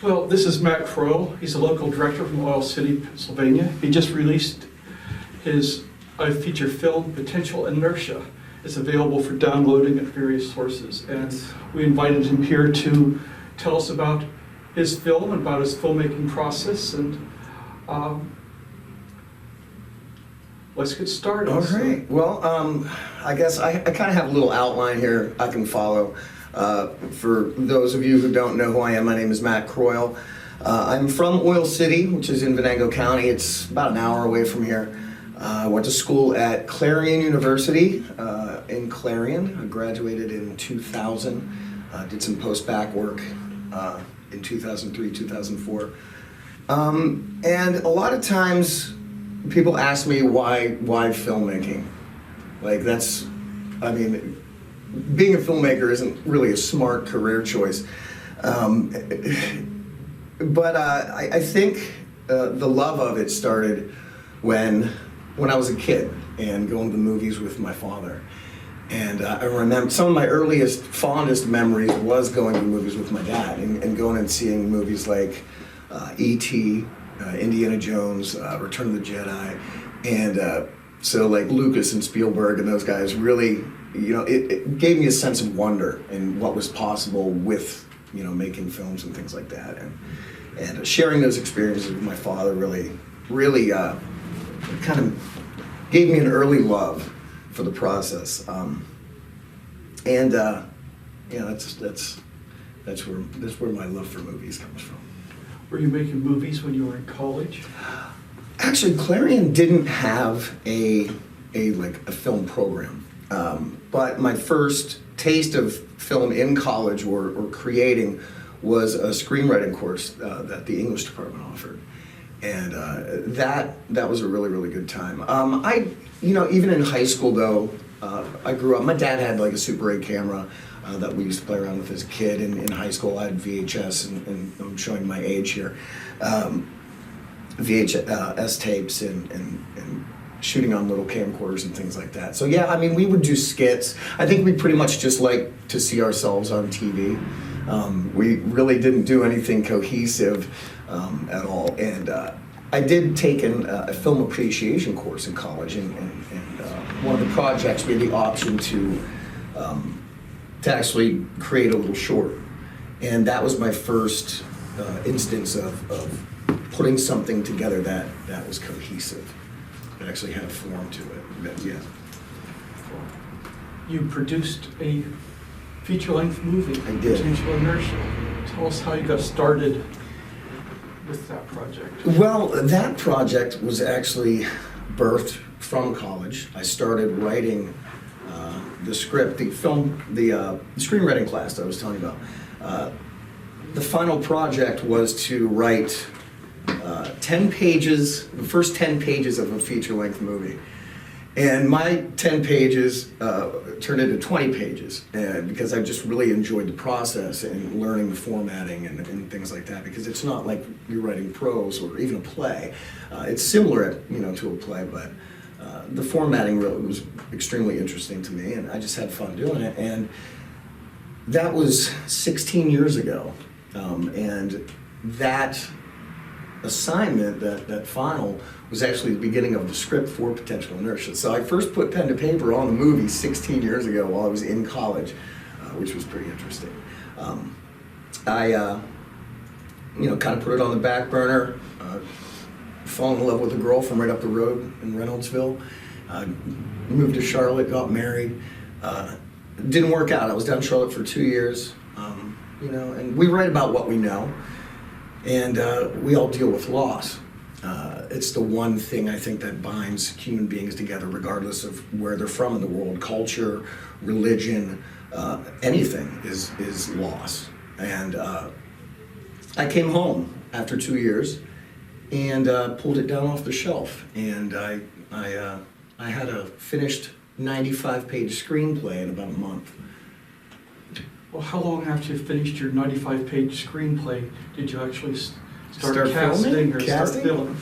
Well, this is Matt Croyle. He's a local director from Oil City, Pennsylvania. He just released his feature film, Potential Inertia. It's available for downloading at various sources. And we invited him here to tell us about his film and about his filmmaking process. And let's get started. All right. Well, I guess I kind of have a little outline here I can follow. For those of you who don't know who I am, my name is Matt Croyle. I'm from Oil City, which is in Venango County. It's about an hour away from here. I went to school at Clarion University in Clarion. I graduated in 2000. Did some post-bac work in 2003, 2004. And a lot of times people ask me why filmmaking? Like being a filmmaker isn't really a smart career choice. But I think the love of it started when I was a kid and going to the movies with my father. And I remember some of my earliest, fondest memories was going to the movies with my dad and going and seeing movies like E.T., Indiana Jones, Return of the Jedi. And so like Lucas and Spielberg and those guys really, it gave me a sense of wonder in what was possible with, making films and things like that. And sharing those experiences with my father really kind of gave me an early love for the process. That's where my love for movies comes from. Were you making movies when you were in college? Actually, Clarion didn't have a film program. But my first taste of film in college or creating was a screenwriting course that the English department offered. And that was a really, really good time. Even in high school though, I grew up, my dad had like a Super 8 camera that we used to play around with as a kid. And in high school I had VHS, and I'm showing my age here, VHS tapes and shooting on little camcorders and things like that. So yeah, we would do skits. I think we pretty much just like to see ourselves on TV. We really didn't do anything cohesive at all. And I did take a film appreciation course in college, and one of the projects we had the option to actually create a little short. And that was my first instance of putting something together that was cohesive. It actually had a form to it. But yeah. You produced a feature-length movie, I did. Potential Inertia. Tell us how you got started with that project. Well, that project was actually birthed from college. I started writing the script, the screenwriting class that I was telling you about. The final project was to write 10 pages, the first 10 pages of a feature-length movie. And my 10 pages turned into 20 pages because I just really enjoyed the process and learning the formatting and things like that, because it's not like you're writing prose or even a play. It's similar, to a play, but the formatting really was extremely interesting to me, and I just had fun doing it. And that was 16 years ago. And that assignment, that final, was actually the beginning of the script for Potential Inertia. So I first put pen to paper on the movie 16 years ago while I was in college, which was pretty interesting. I kind of put it on the back burner, fell in love with a girl from right up the road in Reynoldsville, moved to Charlotte, got married. Didn't work out. I was down in Charlotte for 2 years, and we write about what we know. And we all deal with loss. It's the one thing I think that binds human beings together, regardless of where they're from in the world. Culture, religion, anything is loss. And I came home after 2 years and pulled it down off the shelf. And I had a finished 95-page screenplay in about a month. Well, how long after you finished your 95-page screenplay did you actually start casting filming? or start filming?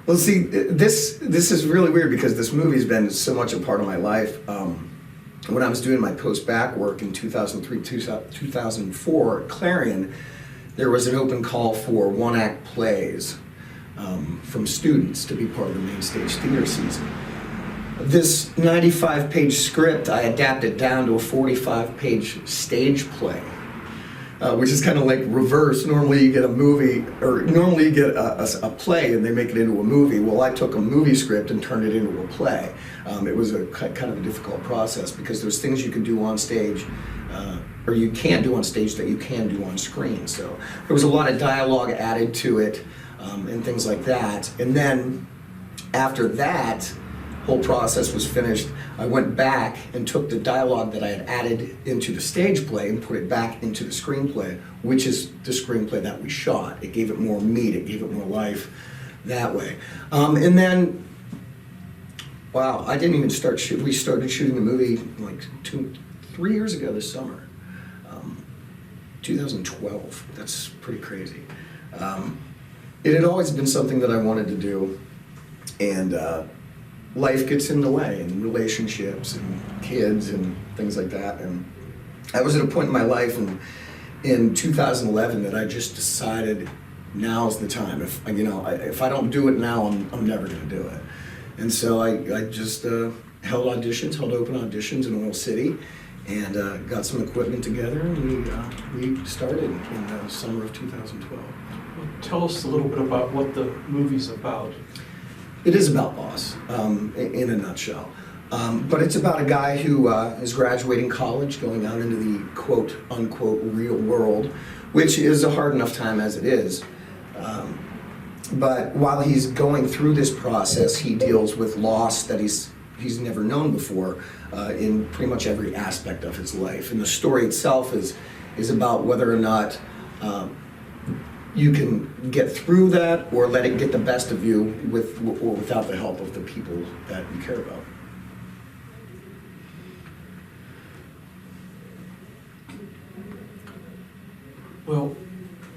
Well, see, this is really weird because this movie's been so much a part of my life. When I was doing my post-bac work in 2003, 2004 at Clarion, there was an open call for one-act plays from students to be part of the main stage theater season. This 95-page script I adapted down to a 45-page stage play, which is kind of like reverse. Normally you get a movie, or normally you get a play and they make it into a movie. Well, I took a movie script and turned it into a play. It was a kind of a difficult process because there's things you can do on stage, or you can't do on stage that you can do on screen. So there was a lot of dialogue added to it and things like that. And then after that whole process was finished, I went back and took the dialogue that I had added into the stage play and put it back into the screenplay, which is the screenplay that we shot. It gave it more meat, it gave it more life that way. And then, wow, I didn't even start shooting. We started shooting the movie like 3 years ago this summer. 2012, that's pretty crazy. It had always been something that I wanted to do, and life gets in the way, and relationships and kids and things like that. And I was at a point in my life in 2011 that I just decided now's the time. If I don't do it now, I'm never going to do it. And so I just held open auditions in Oil City, and got some equipment together, and we started in the summer of 2012. Well, tell us a little bit about what the movie's about. It is about loss, in a nutshell. But it's about a guy who is graduating college, going out into the quote-unquote real world, which is a hard enough time as it is. But while he's going through this process, he deals with loss that he's never known before in pretty much every aspect of his life. And the story itself is about whether or not you can get through that, or let it get the best of you with or without the help of the people that you care about. Well,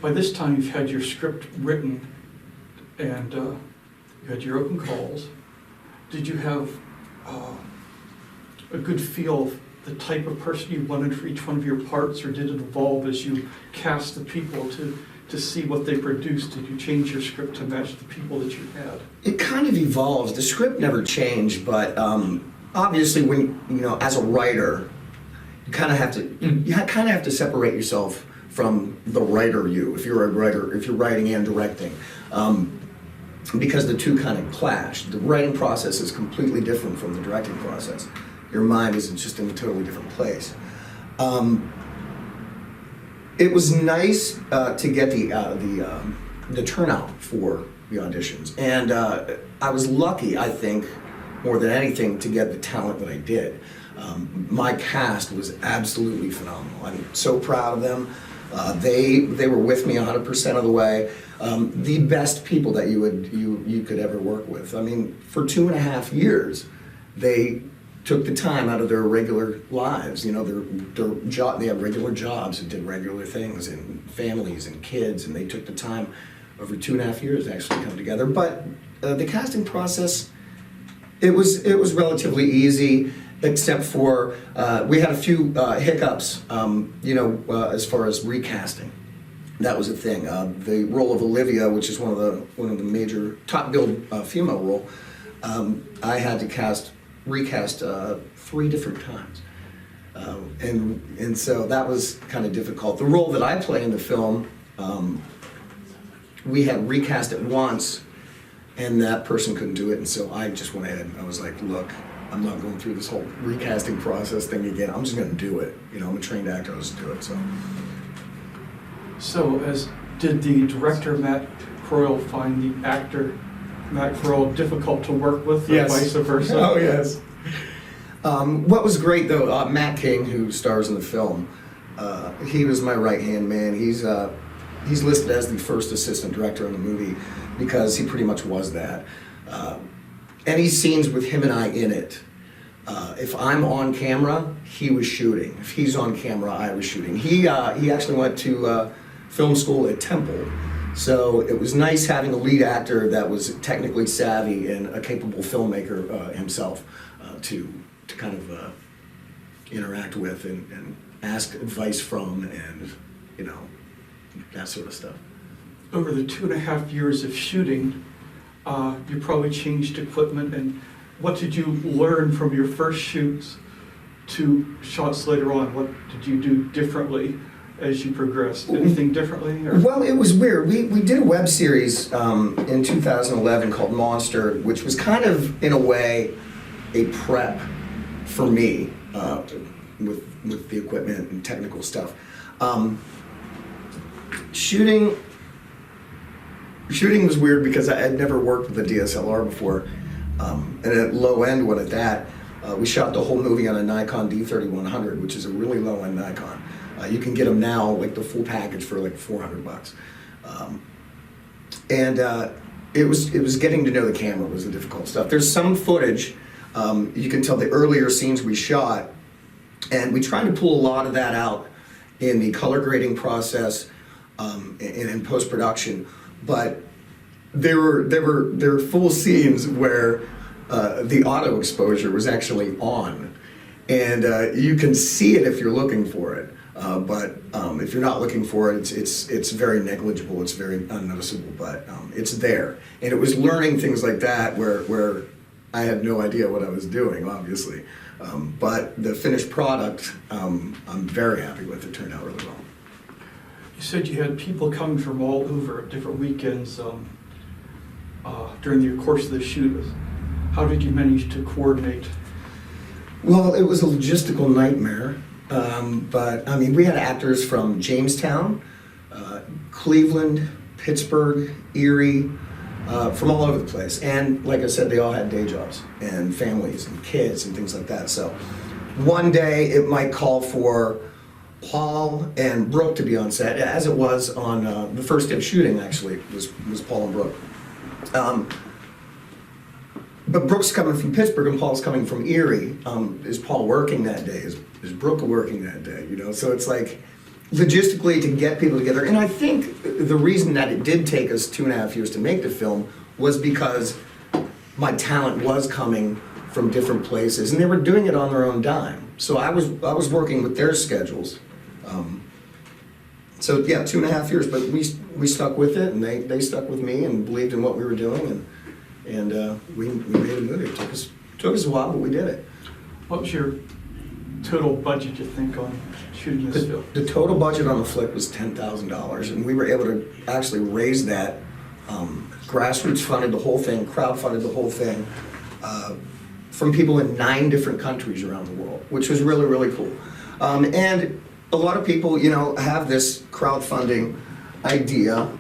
by this time you've had your script written, and you had your open calls. Did you have a good feel of the type of person you wanted for each one of your parts, or did it evolve as you cast the people to see what they produced? Did you change your script to match the people that you had? It kind of evolves. The script never changed, but obviously, when as a writer, you kind of have to separate yourself from the writer you. If you're a writer, if you're writing and directing, because the two kind of clash. The writing process is completely different from the directing process. Your mind is just in a totally different place. It was nice to get the turnout for the auditions, and I was lucky, I think, more than anything, to get the talent that I did. My cast was absolutely phenomenal. I'm so proud of them. They were with me 100% of the way. The best people that you could ever work with. I mean, for 2.5 years, they took the time out of their regular lives. They had regular jobs and did regular things, and families and kids, and they took the time over 2.5 years to actually come together. But the casting process, it was relatively easy, except for we had a few hiccups, as far as recasting. That was a thing. The role of Olivia, which is one of the major top billed female role, I had to recast 3 different times, and so that was kind of difficult. The role that I play in the film, we had recast it once, and that person couldn't do it, and so I just went ahead and I was like, look, I'm not going through this whole recasting process thing again. I'm just going to do it. I'm a trained actor. I'll just do it. So did the director Matt Croyle find the actor Matt Croyle difficult to work with, yes, or vice versa? Oh yes. What was great though, Matt King, who stars in the film, he was my right-hand man. He's listed as the first assistant director in the movie because he pretty much was that. Any scenes with him and I in it, if I'm on camera, he was shooting. If he's on camera, I was shooting. He actually went to film school at Temple, so it was nice having a lead actor that was technically savvy and a capable filmmaker himself to kind of interact with and ask advice from, and that sort of stuff. Over the 2.5 years of shooting, you probably changed equipment, and what did you learn from your first shoots to shots later on? What did you do differently as you progressed? Anything differently? Or? Well, it was weird. We did a web series in 2011 called Monster, which was kind of, in a way, a prep for me with the equipment and technical stuff. Shooting was weird because I had never worked with a DSLR before, and at low end one at that. We shot the whole movie on a Nikon D3100, which is a really low end Nikon. You can get them now, like the full package, for like $400. It was getting to know the camera was the difficult stuff. There's some footage, you can tell the earlier scenes we shot, and we tried to pull a lot of that out in the color grading process and in post-production. But there were full scenes where the auto exposure was actually on, and you can see it if you're looking for it. But if you're not looking for it, it's very negligible. It's very unnoticeable, but it's there. And it was learning things like that where I had no idea what I was doing, obviously. But the finished product, I'm very happy with. It turned out really well. You said you had people coming from all over at different weekends during the course of the shoot. How did you manage to coordinate? Well, it was a logistical nightmare. But I mean, we had actors from Jamestown, Cleveland, Pittsburgh, Erie, from all over the place. And like I said, they all had day jobs and families and kids and things like that. So one day it might call for Paul and Brooke to be on set, as it was on the first day of shooting. Actually, was Paul and Brooke. But Brooke's coming from Pittsburgh and Paul's coming from Erie. Is Paul working that day? Is Brooke working that day? You know, so it's like logistically to get people together. And I think the reason that it did take us 2.5 years to make the film was because my talent was coming from different places, and they were doing it on their own dime. So I was working with their schedules. So yeah, 2.5 years, but we stuck with it, and they stuck with me and believed in what we were doing, and we made a movie. It took us a while, but we did it. What was your total budget, you think, on shooting this film? The total budget on the flick was $10,000, and we were able to actually raise that. Grassroots funded the whole thing, crowdfunded the whole thing, from people in 9 different countries around the world, which was really, really cool. And a lot of people, you know, have this crowdfunding idea,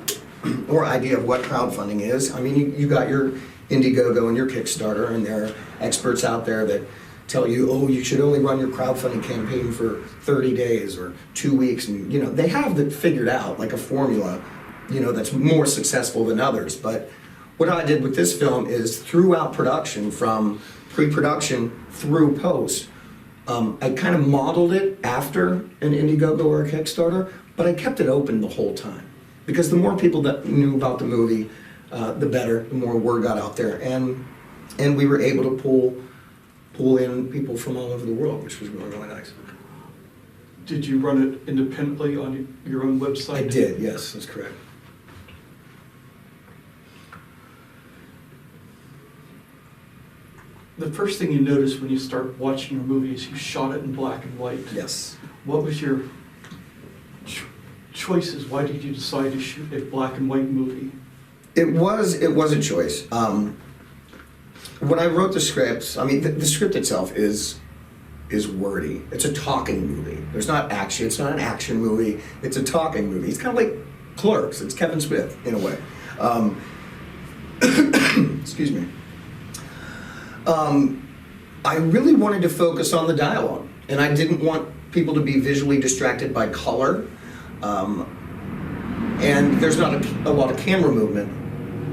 or idea of what crowdfunding is. I mean, you got your Indiegogo and your Kickstarter, and there are experts out there that tell you, oh, you should only run your crowdfunding campaign for 30 days or 2 weeks, and you know, they have it figured out, like a formula, you know, that's more successful than others. But what I did with this film is throughout production, from pre-production through post, I kind of modeled it after an Indiegogo or a Kickstarter, but I kept it open the whole time. Because the more people that knew about the movie, the better, the more word got out there. And we were able to pull in people from all over the world, which was really, really nice. Did you run it independently on your own website? I did, yes, that's correct. The first thing you notice when you start watching your movie is you shot it in black and white. Yes. What was your choices? Why did you decide to shoot a black and white movie? It was a choice. When I wrote the script, I mean, the script itself is wordy. It's a talking movie. There's not action. It's not an action movie. It's a talking movie. It's kind of like Clerks. It's Kevin Smith in a way. Excuse me. I really wanted to focus on the dialogue, and I didn't want people to be visually distracted by color. And there's not a lot of camera movement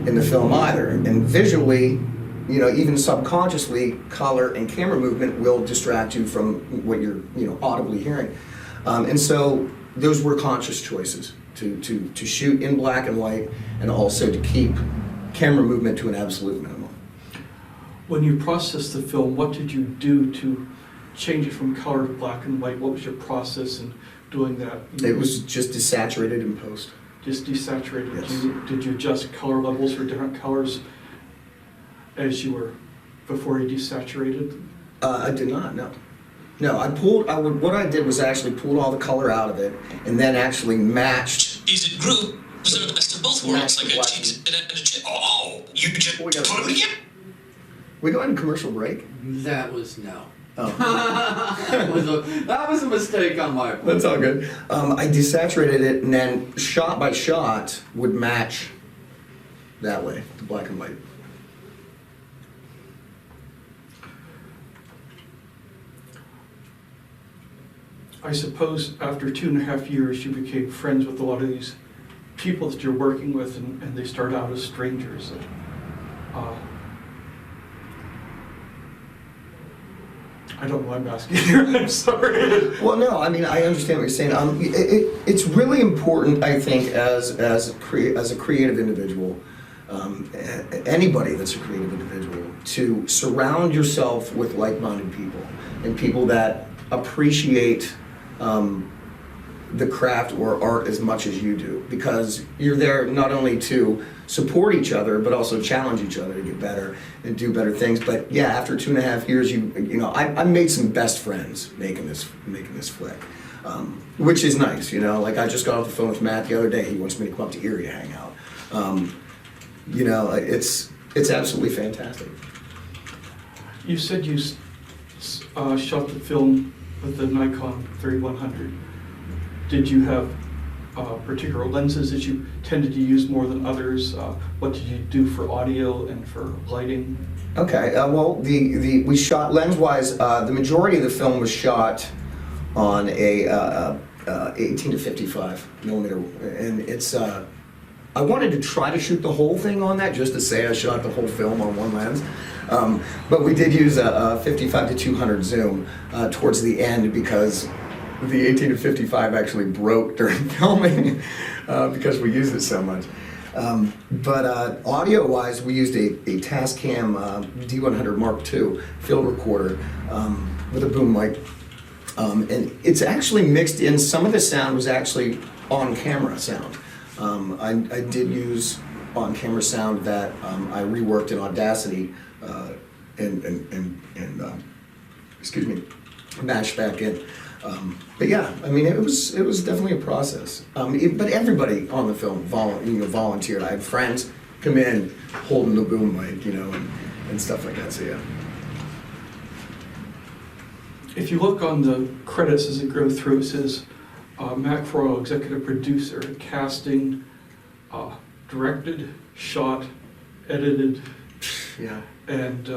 in the film either. And visually, you know, even subconsciously, color and camera movement will distract you from what you're, you know, audibly hearing. And so those were conscious choices to shoot in black and white, and also to keep camera movement to an absolute minimum. When you processed the film, what did you do to change it from color to black and white? What was your process in doing that? It was just desaturated in post. Just desaturated? Yes. Did you adjust color levels for different colors as you were, before you desaturated? I did not, no. No, what I did was actually pulled all the color out of it and then actually matched. Is it group? Was there the best of both worlds? Like a cheese and a chip? Oh, you just put them again? We go into commercial break? That was no. Oh. that was a mistake on my part. That's all good. I desaturated it and then shot by shot would match that way, the black and white. I suppose after 2.5 years, you became friends with a lot of these people that you're working with, and they start out as strangers. I don't know why I'm asking you. I'm sorry. Well, no, I mean, I understand what you're saying. It's really important, I think, as a creative individual, anybody that's a creative individual, to surround yourself with like-minded people and people that appreciate the craft or art as much as you do, because you're there not only to support each other but also challenge each other to get better and do better things. But yeah, after 2.5 years, I made some best friends making this flick, which is nice. Like I just got off the phone with Matt the other day. He wants me to come up to Erie to hang out. It's absolutely fantastic. You said you shot the film with the Nikon 3100. Did you have particular lenses that you tended to use more than others? What did you do for audio and for lighting? Okay, well, we shot lens-wise. The majority of the film was shot on a 18 to 55 millimeter, and it's. I wanted to try to shoot the whole thing on that, just to say I shot the whole film on one lens. But we did use a 55 to 200 zoom towards the end, because the 18 to 55 actually broke during filming because we used it so much. But audio-wise, we used a Tascam D100 Mark II field recorder with a boom mic. And it's actually mixed in. Some of the sound was actually on-camera sound. I did use on-camera sound that I reworked in Audacity and excuse me, mashed back in. But yeah, I mean, it was definitely a process. But everybody on the film volunteered. I had friends come in holding the boom mic, and stuff like that. So yeah. If you look on the credits as it goes through, it says Matt Croyle, executive producer, casting, directed, shot, edited, Yeah. and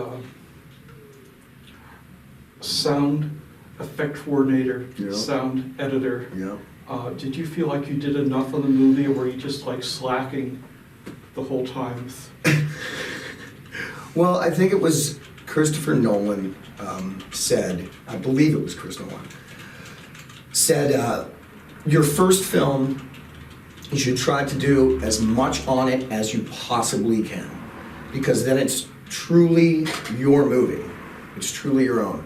sound effect coordinator, Yeah. sound editor. Yeah. Did you feel like you did enough on the movie, or were you just like slacking the whole time? Well, I think it was Christopher Nolan said, I believe it was Chris Nolan, said, your first film, you should try to do as much on it as you possibly can, because then it's truly your movie. It's truly your own.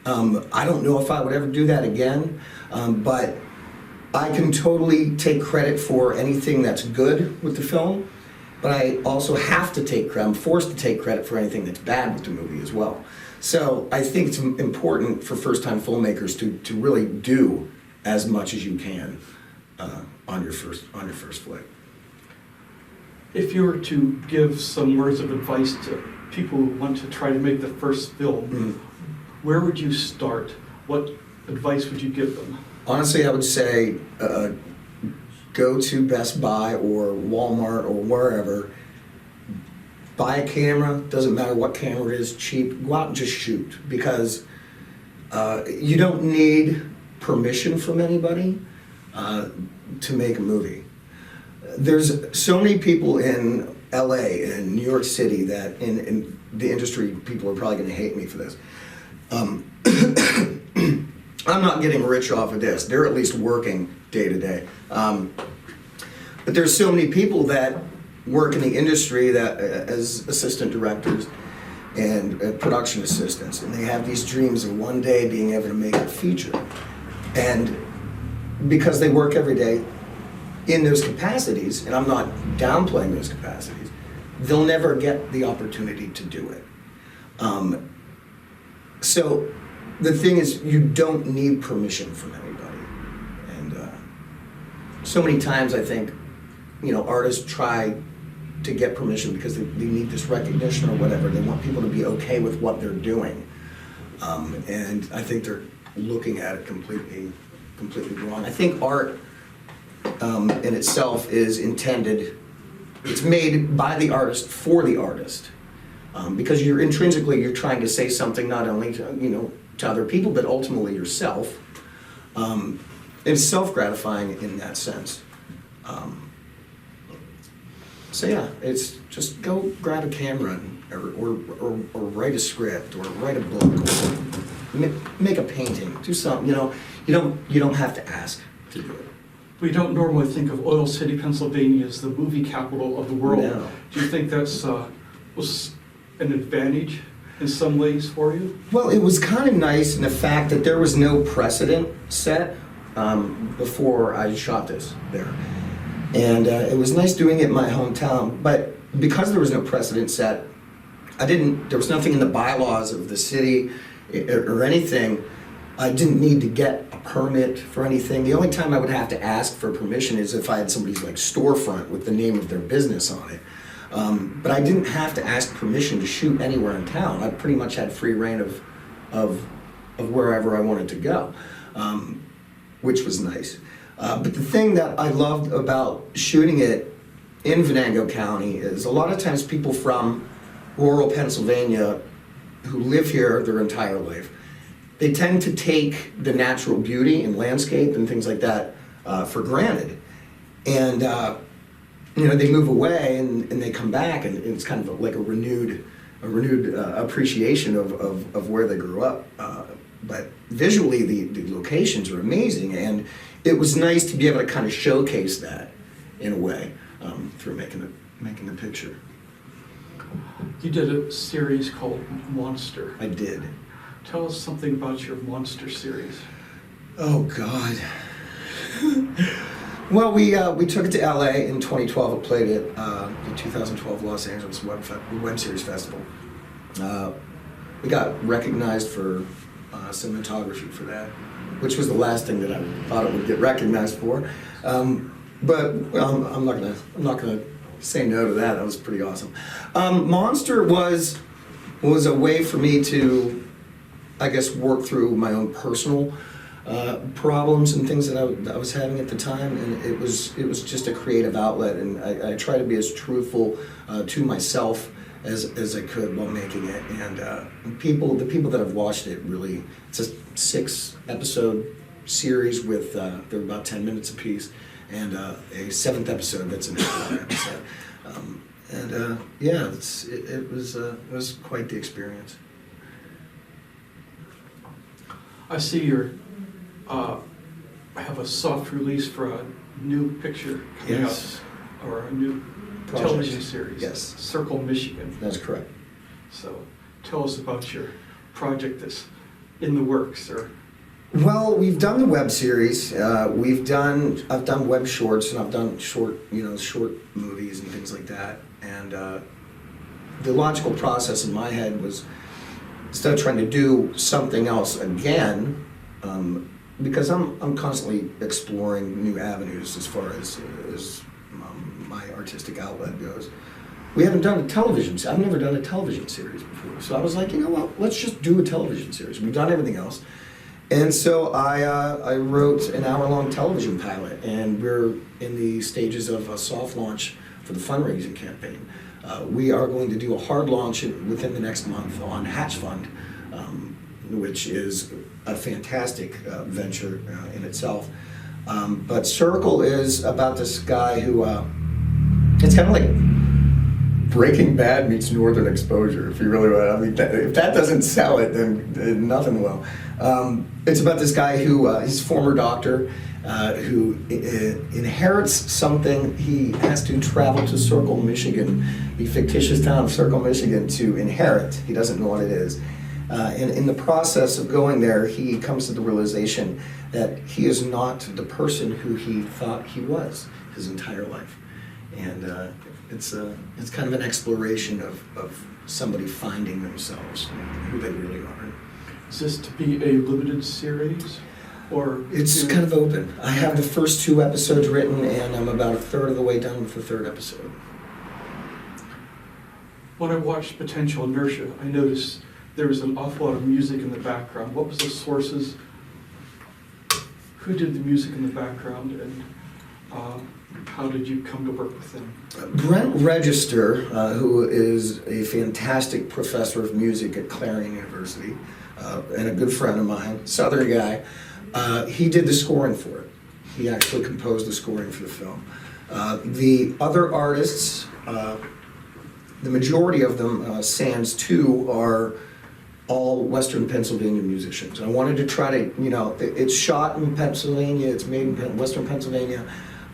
I don't know if I would ever do that again, but I can totally take credit for anything that's good with the film, but I also have to take credit, I'm forced to take credit for anything that's bad with the movie as well. So I think it's important for first-time filmmakers to really do as much as you can on your first flick. If you were to give some words of advice to people who want to try to make the first film, where would you start? What advice would you give them? Honestly, I would say go to Best Buy or Walmart or wherever. Buy a camera, doesn't matter what camera it is, cheap, go out and just shoot, because you don't need permission from anybody to make a movie. There's so many people in LA and New York City that in the industry, people are probably going to hate me for this. I'm not getting rich off of this. They're at least working day to day. But there's so many people that work in the industry that as assistant directors and production assistants, and they have these dreams of one day being able to make a feature. And because they work every day in those capacities, and I'm not downplaying those capacities, they'll never get the opportunity to do it. So the thing is, you don't need permission from anybody. And so many times I think, artists try to get permission because they need this recognition or whatever. They want people to be okay with what they're doing. And I think they're looking at it completely wrong. I think art in itself is intended, it's made by the artist for the artist. Because you're trying to say something not only to other people, but ultimately yourself. It's self-gratifying in that sense. So yeah, it's just go grab a camera or write a script or write a book or make a painting. Do something. You don't have to ask to do it. We don't normally think of Oil City, Pennsylvania as the movie capital of the world. No. Do you think that's was an advantage in some ways for you? Well, it was kind of nice in the fact that there was no precedent set before I shot this there. And it was nice doing it in my hometown, but because there was no precedent set, there was nothing in the bylaws of the city or anything. I didn't need to get a permit for anything. The only time I would have to ask for permission is if I had somebody's storefront with the name of their business on it. But I didn't have to ask permission to shoot anywhere in town. I pretty much had free reign of wherever I wanted to go, which was nice. But the thing that I loved about shooting it in Venango County is a lot of times people from rural Pennsylvania who live here their entire life, they tend to take the natural beauty and landscape and things like that for granted. And they move away and they come back, and it's kind of like a renewed appreciation of where they grew up. But visually, the locations are amazing, and it was nice to be able to kind of showcase that in a way through making the picture. You did a series called Monster. I did. Tell us something about your Monster series. Oh God. Well, we took it to LA in 2012. It played at the 2012 Los Angeles Web Series Festival. We got recognized for cinematography for that, which was the last thing that I thought it would get recognized for. But I'm not gonna say no to that. That was pretty awesome. Monster was a way for me to, I guess, work through my own personal problems and things that I was having at the time, and it was just a creative outlet, and I try to be as truthful to myself as I could while making it. And the people that have watched it, really, it's a 6-episode series with they're about 10 minutes apiece, and a 7th episode that's an hour episode. Yeah, it was quite the experience. I see I have a soft release for a new picture coming Yes. up, or a new Project. television series. Yes. Circle, Michigan. That's correct. So tell us about your project that's in the works, or Well, we've done the web series. I've done web shorts, and I've done short movies and things like that. And the logical process in my head was, instead of trying to do something else again, because I'm constantly exploring new avenues as far as my artistic outlet goes. We haven't done a television. I've never done a television series before, so I was like, let's just do a television series. We've done everything else, and so I wrote an hour-long television pilot, and we're in the stages of a soft launch for the fundraising campaign. We are going to do a hard launch within the next month on Hatch Fund, which is a fantastic venture in itself. But Circle is about this guy who, it's kind of like Breaking Bad meets Northern Exposure, if you really want. I mean, if that doesn't sell it, then nothing will. It's about this guy who, he's a former doctor, who inherits something. He has to travel to Circle, Michigan, the fictitious town of Circle, Michigan, to inherit. He doesn't know what it is. And in the process of going there, he comes to the realization that he is not the person who he thought he was his entire life. And it's kind of an exploration of somebody finding themselves, who they really are. Is this to be a limited series? Or It's kind of open. I have the first 2 episodes written, and I'm about a third of the way done with the 3rd episode. When I watched Potential Inertia, I noticed there was an awful lot of music in the background. What was the sources? Who did the music in the background, and how did you come to work with them? Brent Register, who is a fantastic professor of music at Clarion University, and a good friend of mine, Southern guy, he did the scoring for it. He actually composed the scoring for the film. The other artists, the majority of them, sans 2, are all Western Pennsylvania musicians. I wanted to try to, it's shot in Pennsylvania, it's made in Western Pennsylvania.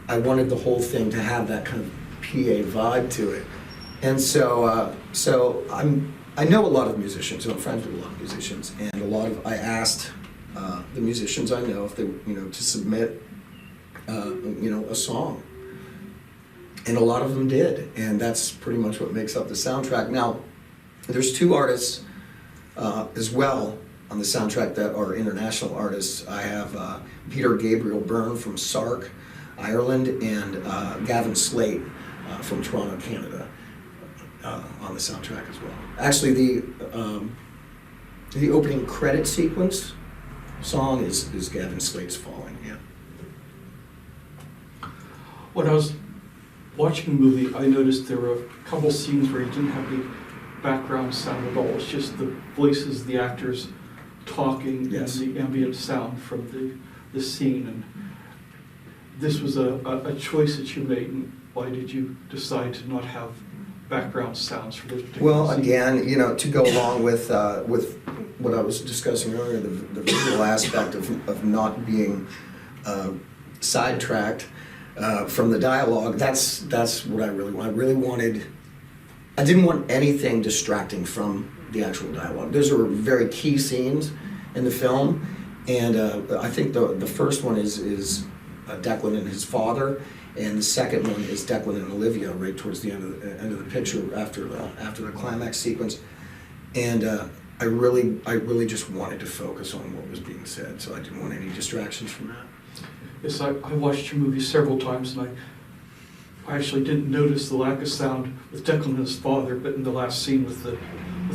I wanted the whole thing to have that kind of PA vibe to it. And so I know a lot of musicians, I'm friends with a lot of musicians, and I asked the musicians I know if they, to submit, a song. And a lot of them did, and that's pretty much what makes up the soundtrack. Now, there's 2 artists as well on the soundtrack that are international artists. I have Peter Gabriel Byrne from Sark, Ireland, and Gavin Slate from Toronto, Canada, on the soundtrack as well. Actually, the opening credit sequence song is Gavin Slate's Falling, yeah. When I was watching the movie, I noticed there were a couple scenes where you didn't have any background sound at all. It's just the voices, the actors talking, Yes. and the ambient sound from the scene. And this was a choice that you made, and why did you decide to not have background sounds for those particular Well, scenes? again, to go along with what I was discussing earlier, the visual aspect of not being sidetracked from the dialogue. That's what I really want. I didn't want anything distracting from the actual dialogue. Those are very key scenes in the film, and I think the first one is Declan and his father, and the second one is Declan and Olivia right towards the end of the picture after the climax sequence. And I really just wanted to focus on what was being said, so I didn't want any distractions from that. Yes, I watched your movie several times, and I actually didn't notice the lack of sound with Declan and his father, but in the last scene with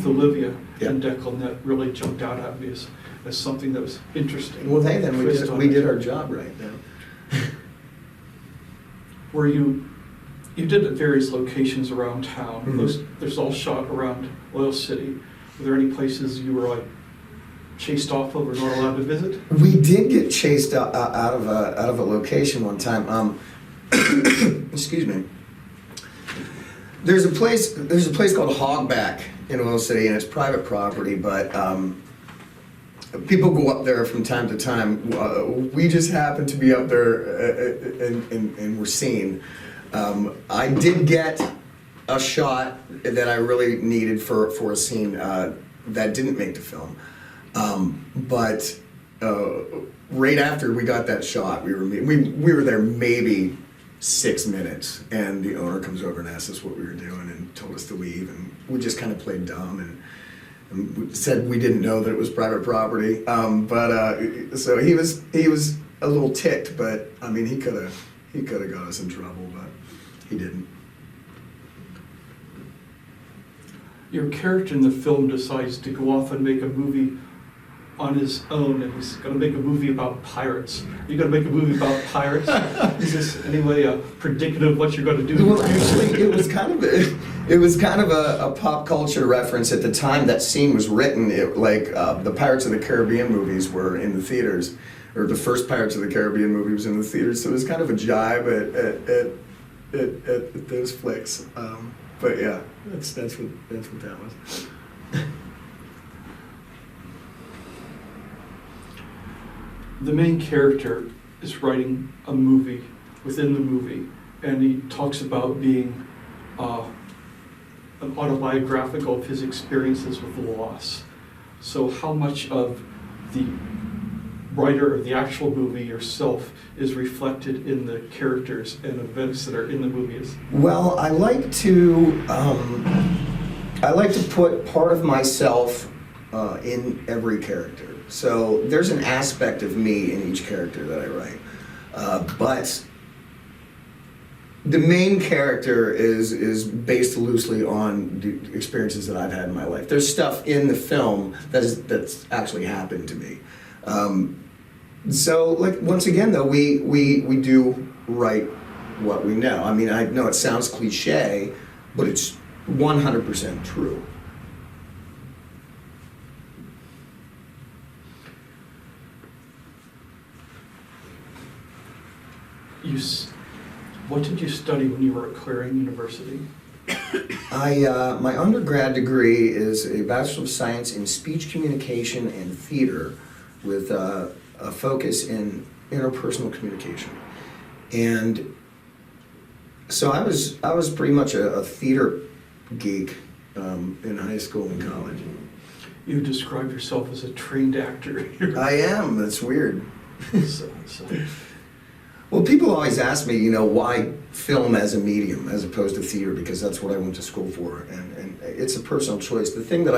Olivia and Declan, that really jumped out at me as something that was interesting. Well, then Twist on we it. did our job right then. Where you did at various locations around town. Mhm. There's all shot around Oil City. Were there any places you were chased off of or not allowed to visit? We did get chased out of a location one time. Excuse me. There's a place called Hogback in Oil City, and it's private property, but people go up there from time to time. We just happened to be up there and were seen. I did get a shot that I really needed for a scene that didn't make the film. But right after we got that shot, we were there maybe 6 minutes, and the owner comes over and asks us what we were doing and told us to leave, and we just kind of played dumb and said we didn't know that it was private property. So he was a little ticked, but I mean he could have got us in trouble, but he didn't. Your character in the film decides to go off and make a movie on his own, and he's going to make a movie about pirates. Are you going to make a movie about pirates? Is this anyway predictive of what you're going to do? Well, actually, it was kind of a pop culture reference at the time that scene was written. The Pirates of the Caribbean movies were in the theaters, or the first Pirates of the Caribbean movie was in the theaters. So it was kind of a jibe at those flicks. But yeah, that's what that was. The main character is writing a movie within the movie, and he talks about being an autobiographical of his experiences with loss. So how much of the writer of the actual movie yourself is reflected in the characters and events that are in the movies? Well, I like to put part of myself in every character. So there's an aspect of me in each character that I write, but the main character is based loosely on the experiences that I've had in my life. There's stuff in the film that's actually happened to me. So, like, once again, though, we do write what we know. I mean, I know it sounds cliche, but it's 100% true. What did you study when you were at Clarion University? My undergrad degree is a Bachelor of Science in Speech Communication and Theater with a focus in interpersonal communication. And so I was pretty much a theater geek in high school and college. You describe yourself as a trained actor. I am. That's weird. so. Well, people always ask me, why film as a medium as opposed to theater, because that's what I went to school for, and it's a personal choice. The thing that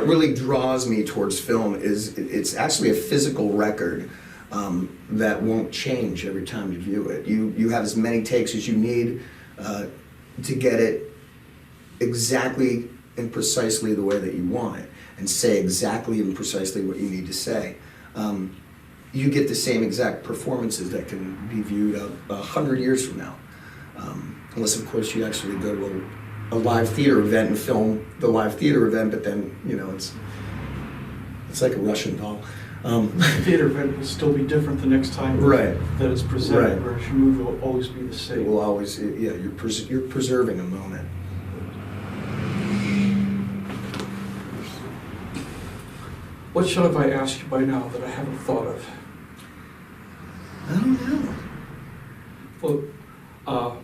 really draws me towards film is it's actually a physical record that won't change every time you view it. You have as many takes as you need to get it exactly and precisely the way that you want it, and say exactly and precisely what you need to say. You get the same exact performances that can be viewed 100 years from now. Unless, of course, you actually go to a live theater event and film the live theater event, but then, it's like a Russian doll. The theater event will still be different the next time Right. that it's presented, Right. whereas your movie will always be the same. It will always, you're preserving a moment. What should have I asked you by now that I haven't thought of? I don't know. Well,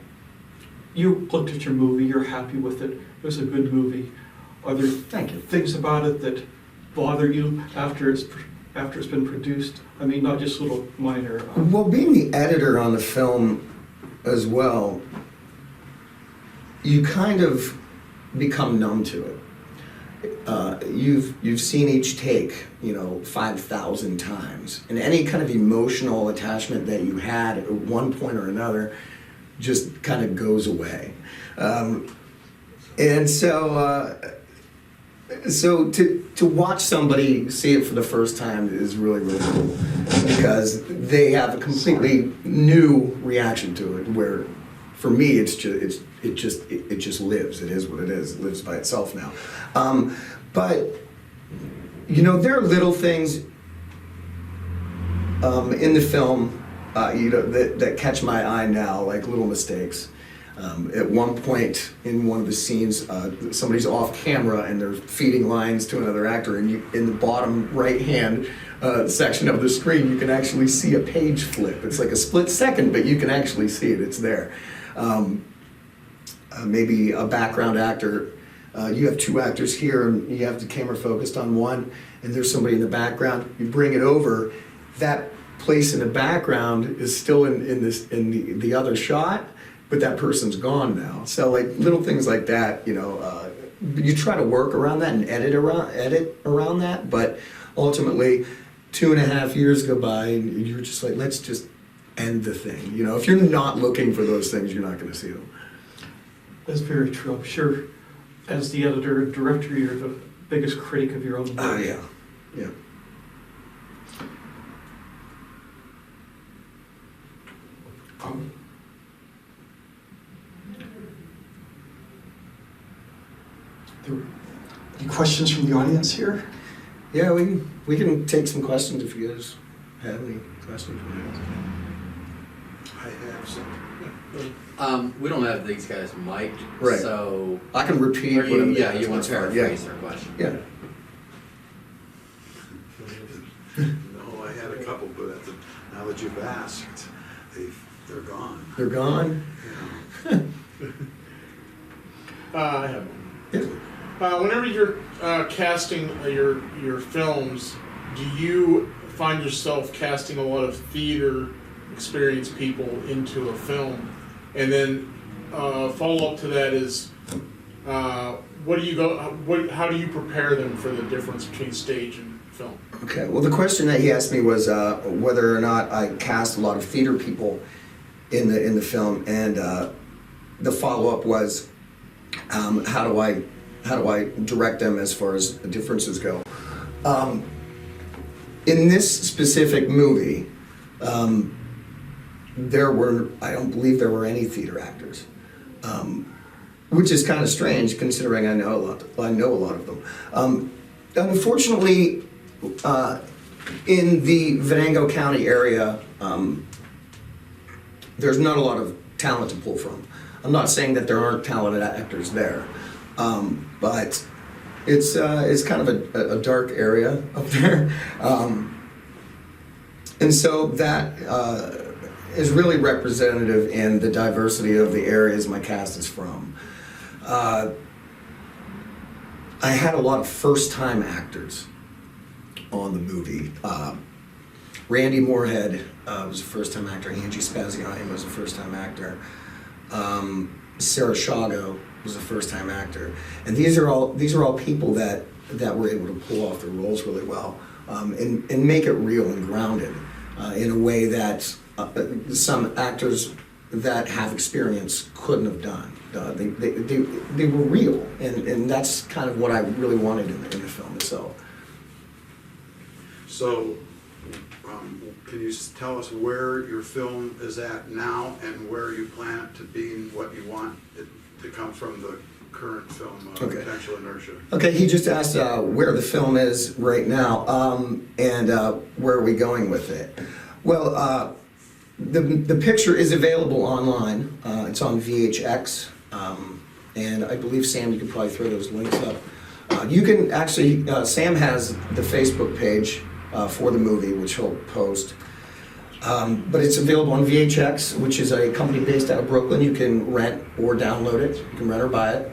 you looked at your movie, you're happy with it, it was a good movie. Are there Thank you. things about it that bother you after it's been produced? I mean, not just little minor... Well, being the editor on the film as well, you kind of become numb to it. You've seen each take, 5,000 times, and any kind of emotional attachment that you had at one point or another just kind of goes away. And so to watch somebody see it for the first time is really, really cool, because they have a completely new reaction to it, where for me it just lives. It is what it is. It lives by itself now. But there are little things in the film that catch my eye now, like little mistakes. At one point in one of the scenes, somebody's off camera and they're feeding lines to another actor, and in the bottom right-hand section of the screen, you can actually see a page flip. It's like a split second, but you can actually see it. It's there. Maybe a background actor. You have two actors here, and you have the camera focused on one, and there's somebody in the background. You bring it over. That place in the background is still in the other shot, but that person's gone now. So like little things like that, you try to work around that and edit around that, but ultimately 2.5 years go by and you're just like, let's just end the thing. If you're not looking for those things, you're not going to see them. That's very true. I'm sure as the editor and director, you're the biggest critic of your own work. Oh, yeah. Yeah. Any questions from the audience here? Yeah, we can take some questions if you guys have any questions. I have some. We don't have these guys mic'd, Right. so... I can repeat Or whatever they ask, you want that's to fine. paraphrase their question. Yeah. No, I had a couple, but now that you've asked, they're gone. They're gone? Yeah. I have one. Yeah. Whenever you're casting your films, do you find yourself casting a lot of theater experienced people into a film? And then follow up to that is, how do you prepare them for the difference between stage and film? Okay, well, the question that he asked me was whether or not I cast a lot of theater people in the film, and the follow-up was how do I direct them as far as the differences go. In this specific movie, I don't believe there were any theater actors, which is kind of strange considering I know a lot of them. Unfortunately, in the Venango County area, there's not a lot of talent to pull from. I'm not saying that there aren't talented actors there, but it's kind of a dark area up there, and so that is really representative in the diversity of the areas my cast is from. I had a lot of first-time actors on the movie. Randy Moorhead was a first-time actor. Angie Spaziani was a first-time actor. Sarah Shago was a first-time actor, and these are all people that were able to pull off their roles really well, and make it real and grounded in a way that some actors that have experience couldn't have done. They were real, and that's kind of what I really wanted in the film itself. So, can you tell us where your film is at now and where you plan it to be and what you want it to come from the current film, Okay. Potential Inertia? Okay, he just asked where the film is right now, and where are we going with it. Well, the picture is available online. It's on VHX, and I believe, Sam, you could probably throw those links up. You can actually, Sam has the Facebook page for the movie, which he'll post. But it's available on VHX, which is a company based out of Brooklyn. You can rent or download it. You can rent or buy it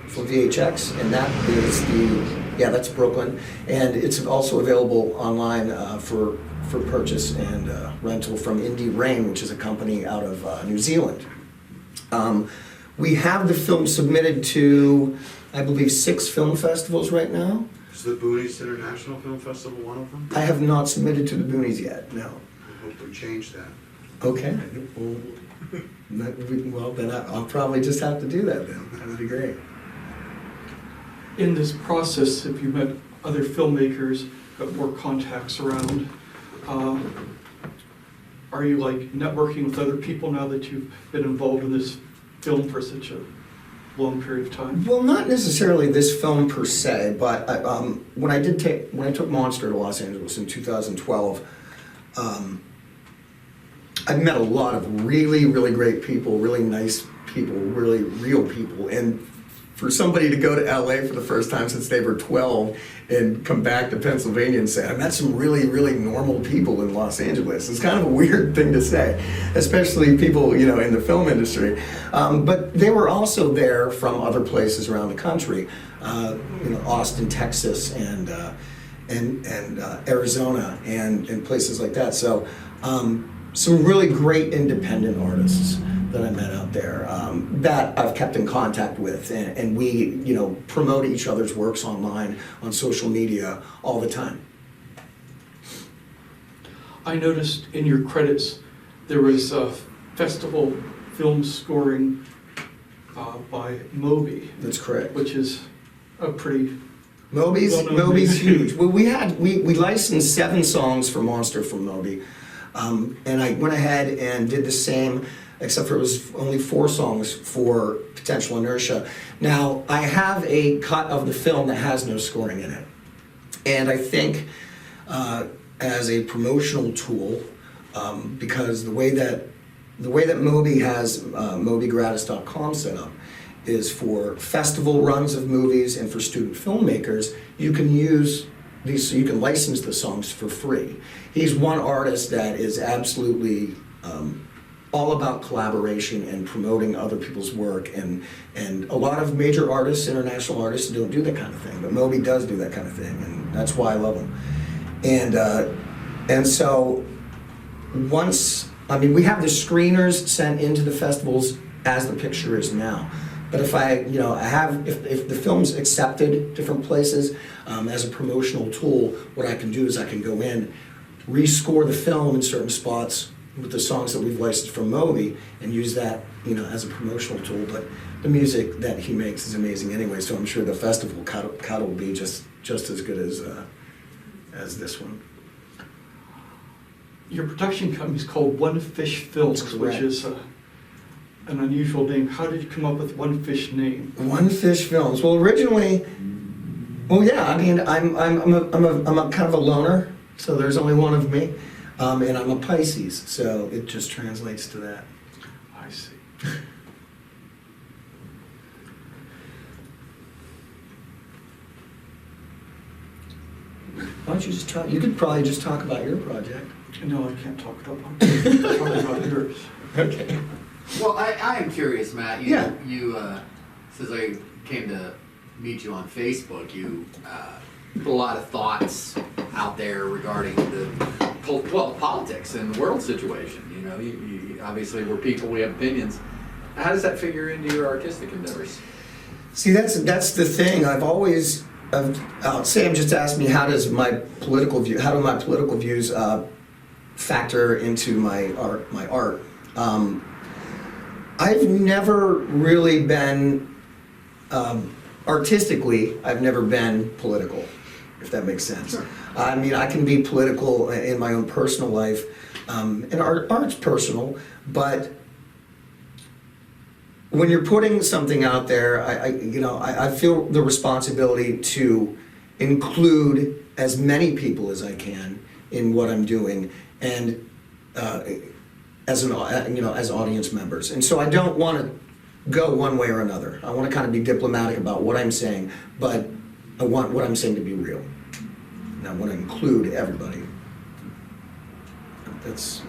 for VHX, and that is that's Brooklyn. And it's also available online for purchase and rental from Indie Rain, which is a company out of New Zealand. We have the film submitted to, I believe, 6 film festivals right now. Is the Boonies International Film Festival one of them? I have not submitted to the Boonies yet, no. I hope we change that. Okay. Well, then I'll probably just have to do that then. That would be great. In this process, have you met other filmmakers, got more contacts around? Are you like networking with other people now that you've been involved in this film for such a long period of time? Well, not necessarily this film per se, but when I took Monster to Los Angeles in 2012, I met a lot of really, really great people, really nice people, really real people, and for somebody to go to LA for the first time since they were 12 and come back to Pennsylvania and say, I met some really, really normal people in Los Angeles. It's kind of a weird thing to say, especially people, in the film industry. But they were also there from other places around the country, Austin, Texas, and Arizona, and places like that. So some really great independent artists that I met out there that I've kept in contact with, and we, promote each other's works online, on social media all the time. I noticed in your credits there was festival film scoring by Moby. That's correct. Which is a pretty Moby's huge. Well, we licensed 7 songs for Monster from Moby, and I went ahead and did the same, except for it was only 4 songs for Potential Inertia. Now, I have a cut of the film that has no scoring in it, and I think as a promotional tool, because the way that Moby has mobygratis.com set up is for festival runs of movies and for student filmmakers. You can use these, so you can license the songs for free. He's one artist that is absolutely all about collaboration and promoting other people's work, and a lot of major artists, international artists, don't do that kind of thing, but Moby does do that kind of thing, and that's why I love him. And so once, I mean, we have the screeners sent into the festivals as the picture is now. But if if the film's accepted different places as a promotional tool, what I can do is I can go in, rescore the film in certain spots with the songs that we've licensed from Moby, and use that, as a promotional tool. But the music that he makes is amazing anyway, so I'm sure the festival cut will be just as good as this one. Your production company is called One Fish Films, That's which correct. is an unusual name. How did you come up with One Fish name? One Fish Films. Well, originally, I mean, I'm a kind of a loner, so there's only one of me, and I'm a Pisces, so it just translates to that. I see. Why don't you just talk? You could probably just talk about your project. No, I can't talk about mine. Talk about yours. Okay. Well, I am curious, Matt. Yeah. You since I came to meet you on Facebook, you put a lot of thoughts out there regarding the politics and the world situation. You obviously we're people, we have opinions. How does that figure into your artistic endeavors? See, that's the thing. I'll Sam just asked me how do my political views factor into my art. I've never really been artistically. I've never been political, if that makes sense. Sure. I mean, I can be political in my own personal life, and art's personal, but when you're putting something out there, I feel the responsibility to include as many people as I can in what I'm doing, and as audience members. And so I don't want to go one way or another. I want to kind of be diplomatic about what I'm saying, but I want what I'm saying to be real. And I want to include everybody. That's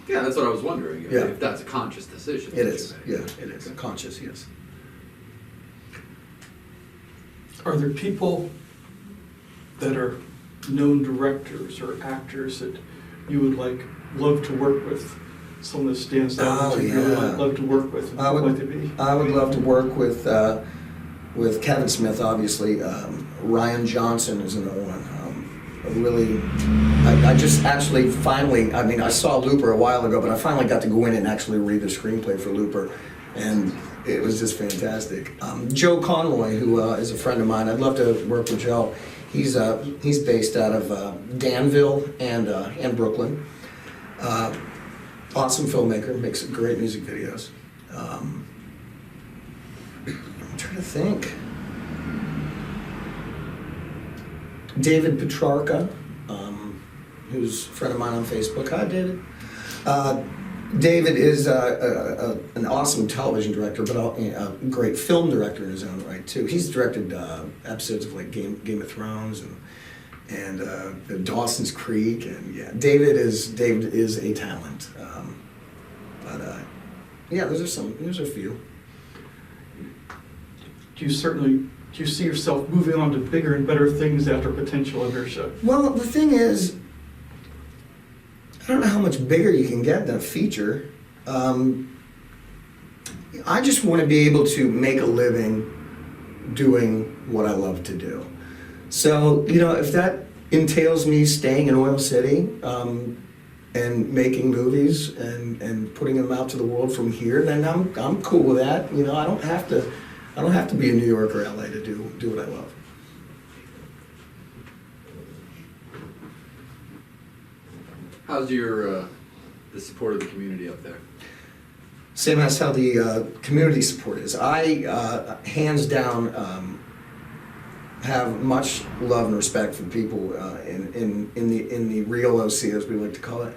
Yeah, that's what I was wondering. Yeah. If that's a conscious decision. It is. Yeah, it is. Conscious, yes. Are there people that are known directors or actors that you would love to work with? Someone that stands out that you really love to work with. I would like to be. I would love to work with Kevin Smith, obviously. Ryan Johnson is another one. I just actually finally, I mean, I saw Looper a while ago, but I finally got to go in and actually read the screenplay for Looper, and it was just fantastic. Joe Conroy, who is a friend of mine, I'd love to work with Joe. He's based out of Danville and Brooklyn. Awesome filmmaker, makes great music videos. I'm trying to think. David Petrarca, who's a friend of mine on Facebook. Hi, David. David is an awesome television director, but a great film director in his own right too. He's directed episodes of like Game of Thrones and Dawson's Creek, and yeah, David is a talent. There's a few. Do you see yourself moving on to bigger and better things after potential Inertia? Well, the thing is, I don't know how much bigger you can get than a feature. I just want to be able to make a living doing what I love to do. So, if that entails me staying in Oil City and making movies and putting them out to the world from here, then I'm cool with that. I don't have to be in New York or LA to do what I love. How's your the support of the community up there? Same as how the community support is. I, hands down, have much love and respect for people in the real OC, as we like to call it.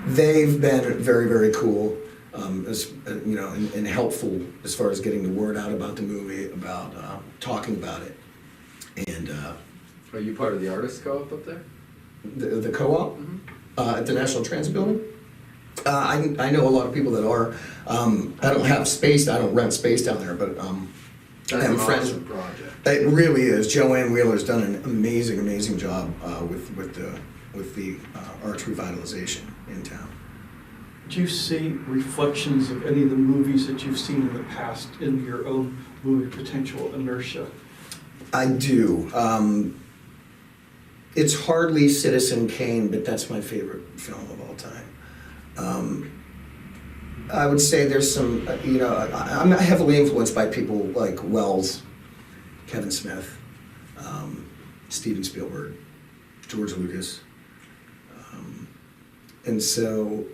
They've been very, very cool, and helpful as far as getting the word out about the movie, about talking about it. And Are you part of the artist co-op up there? the co-op Mm-hmm. at the National Transit Building. I know a lot of people that are. I don't have space. I don't rent space down there, but That's I an have friends. awesome project. It really is. Joanne Wheeler's done an amazing job with the arts revitalization in town. Do you see reflections of any of the movies that you've seen in the past in your own movie potential, Inertia? I do. It's hardly Citizen Kane, but that's my favorite film of all time. I would say there's some, I'm heavily influenced by people like Wells, Kevin Smith, Steven Spielberg, George Lucas. And so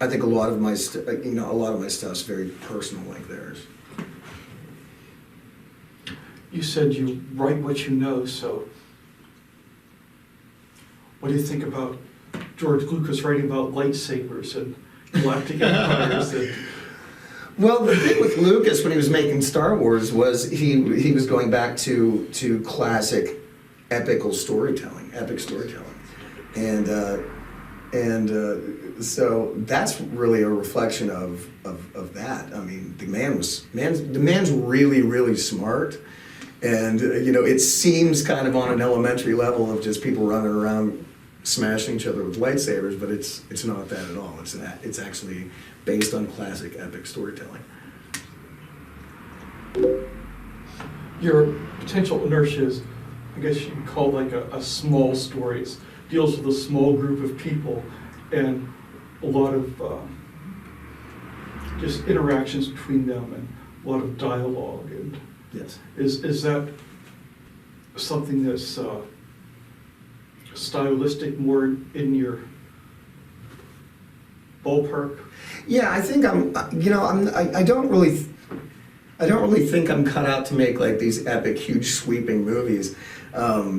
I think a lot of my stuff's very personal like theirs. You said you write what you know, so what do you think about George Lucas writing about lightsabers and galactic empires? Well, the thing with Lucas when he was making Star Wars was he was going back to classic epic storytelling, and so that's really a reflection of that. I mean, the man's really smart, and it seems kind of on an elementary level of just people running around smashing each other with lightsabers, but it's not that at all. It's actually based on classic epic storytelling. Your potential Inertia is, I guess you could call like a small story. It deals with a small group of people and a lot of just interactions between them and a lot of dialogue. And Yes. is that something that's stylistic, more in your ballpark? Yeah, I think I don't really think I'm cut out to make like these epic, huge, sweeping movies. But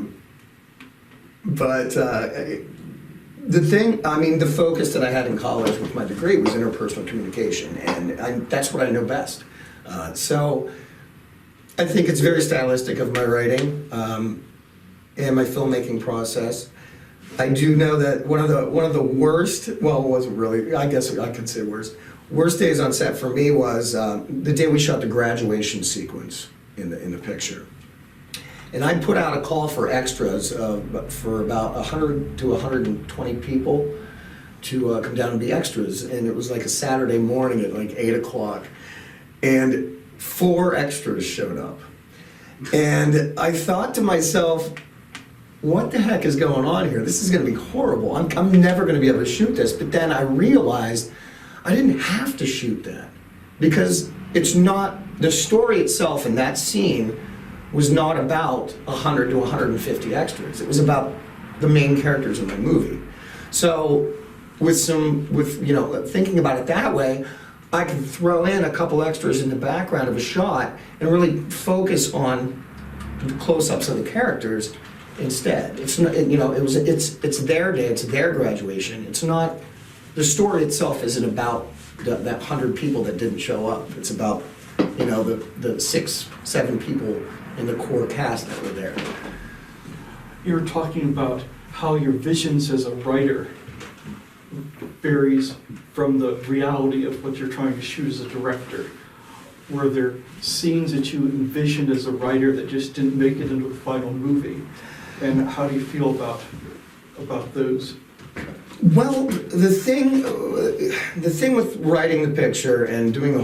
the focus that I had in college with my degree was interpersonal communication, and that's what I know best. So I think it's very stylistic of my writing and my filmmaking process. I do know that one of the worst, well, it wasn't really, I guess I could say worst days on set for me was the day we shot the graduation sequence in the picture. And I put out a call for extras for about 100 to 120 people to come down and be extras. And it was like a Saturday morning at like 8 o'clock. And 4 extras showed up. And I thought to myself, what the heck is going on here? This is going to be horrible. I'm never going to be able to shoot this. But then I realized I didn't have to shoot that because it's not, the story itself in that scene was not about 100 to 150 extras. It was about the main characters in the movie. So thinking about it that way, I can throw in a couple extras in the background of a shot and really focus on the close-ups of the characters instead. It's not, it's their day, it's their graduation. It's not, the story itself isn't about that 100 people that didn't show up. It's about, the 6, 7 people in the core cast that were there. You were talking about how your visions as a writer varies from the reality of what you're trying to shoot as a director. Were there scenes that you envisioned as a writer that just didn't make it into the final movie? And how do you feel about those? Well, the thing with writing the picture and doing the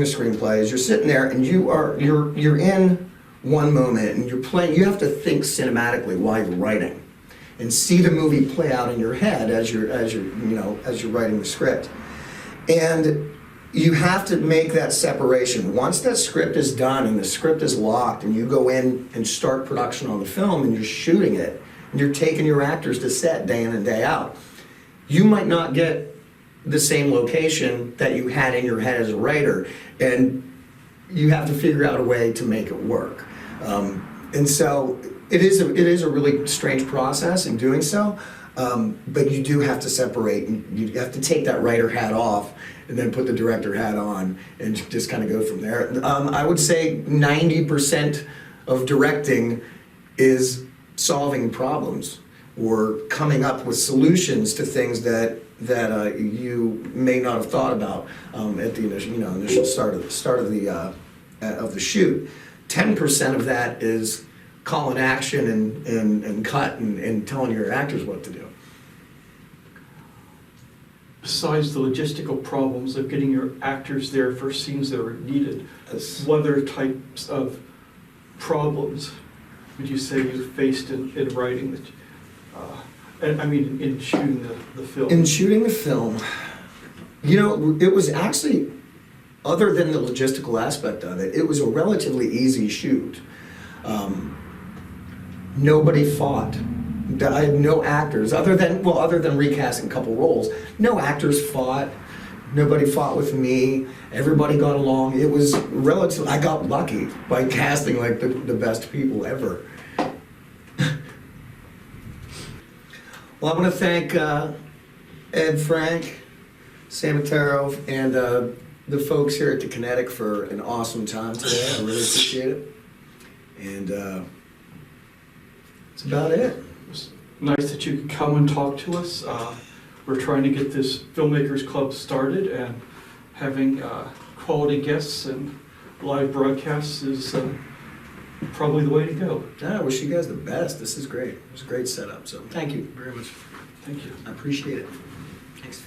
screenplay is you're sitting there and you're in one moment and you're playing. You have to think cinematically while you're writing, and see the movie play out in your head as you're writing the script. And you have to make that separation. Once that script is done and the script is locked and you go in and start production on the film and you're shooting it and you're taking your actors to set day in and day out, you might not get the same location that you had in your head as a writer, and you have to figure out a way to make it work. And so it is a really strange process in doing so, but you do have to separate. You have to take that writer hat off and then put the director hat on and just kind of go from there. I would say 90% of directing is solving problems. or coming up with solutions to things that you may not have thought about at the initial start of the shoot. 10% of that is calling action and cut and telling your actors what to do. Besides the logistical problems of getting your actors there for scenes that are needed, That's- what other types of problems would you say you faced in writing that, and I mean in shooting the film? In shooting the film, it was actually, other than the logistical aspect of it, it was a relatively easy shoot. Nobody fought. I had no actors, other than recasting a couple roles. No actors fought. Nobody fought with me. Everybody got along. It was relative. I got lucky by casting like the best people ever. Well, I want to thank Ed, Frank, Sam Matero, and the folks here at the Kinetic for an awesome time today. I really appreciate it. And that's about it. It's nice that you could come and talk to us. We're trying to get this Filmmakers Club started, and having quality guests and live broadcasts is probably the way to go. I wish you guys the best. This is great. It was a great setup. So thank you very much. Thank you. I appreciate it. Thanks.